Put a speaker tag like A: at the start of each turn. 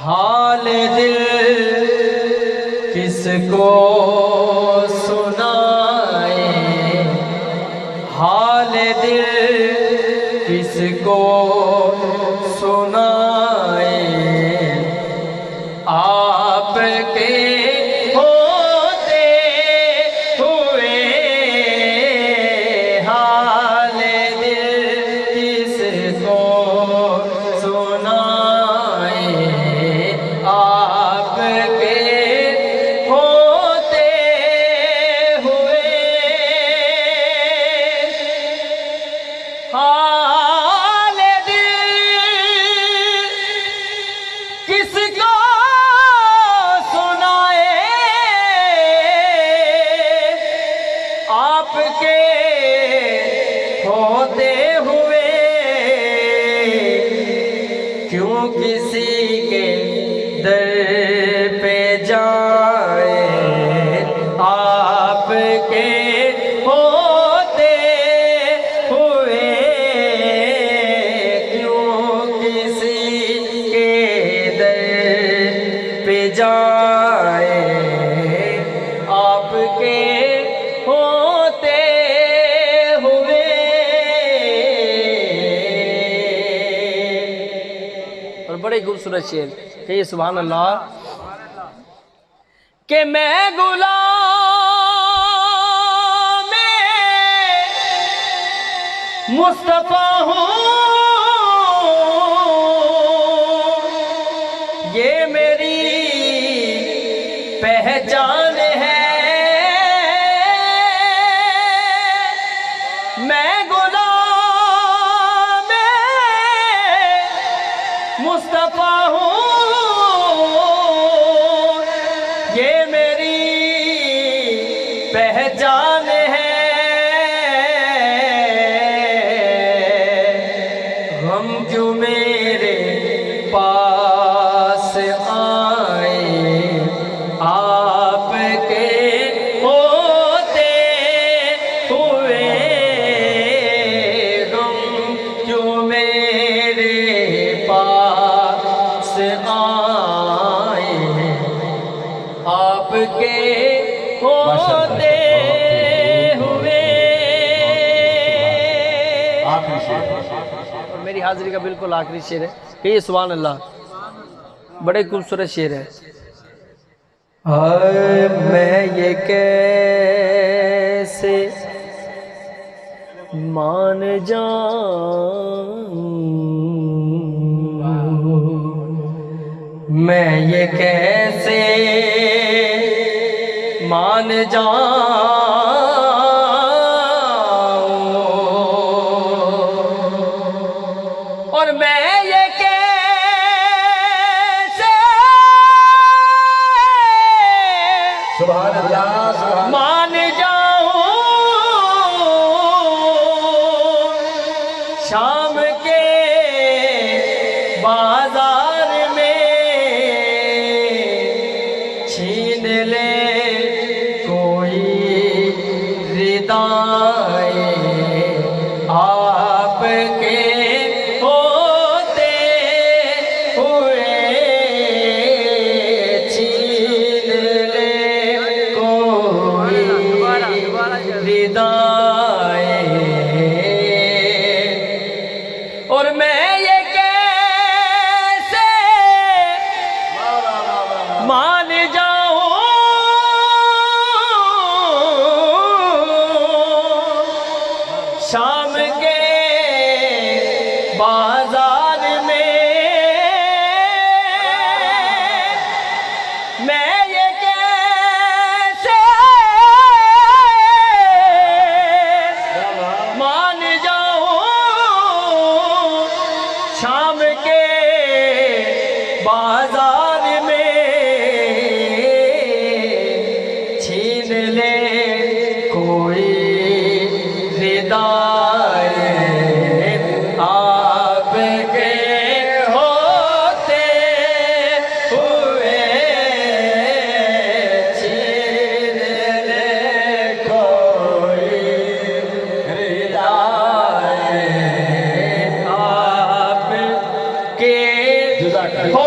A: हाल दिल किसको सुनाए, हाल दिल किसको सुनाए, आपके होते हुए हाल दिल किसको सुनाए, आपके होते हुए हाल दिल किसको सुनाए, आपके होते हुए क्यों किसी के दर पे जाए, आपके होते हुए क्यों किसी के दर पे जाए, आपके होते हुए। और बड़े खूबसूरत शेर कहिए सुभान अल्लाह। कि मैं गुलाम मुस्तफा हूँ, ये मेरी पहचान है, मैं गुलाम मुस्तफा हूँ, ये मेरी पहचान है, हम क्यों मेरे पास आए, आपके होते हुए हम क्यों मेरे पास आए, आपके होते हुए। और मेरी हाजिरी का बिल्कुल आखिरी शेर है कि ये सुभान अल्लाह। बड़े खूबसूरत शेर है। मैं ये कैसे मान जाऊं, मैं ये कैसे मान जाऊं, और मैं ये कैसे
B: सुभान अल्लाह सुभान
A: मान जाऊं, शाम के बाजार में छीन ले कोई रिदाए, आपके होते हुए छीन ले कोई रिदाए, और मैं ये बाजार में मैं ये कैसे मान जाऊं शाम के बाजार में छीन ले कोई रिदाए आपके होते हुए छीन ले कोई रिदाए आपके
B: जुदा कर
A: हो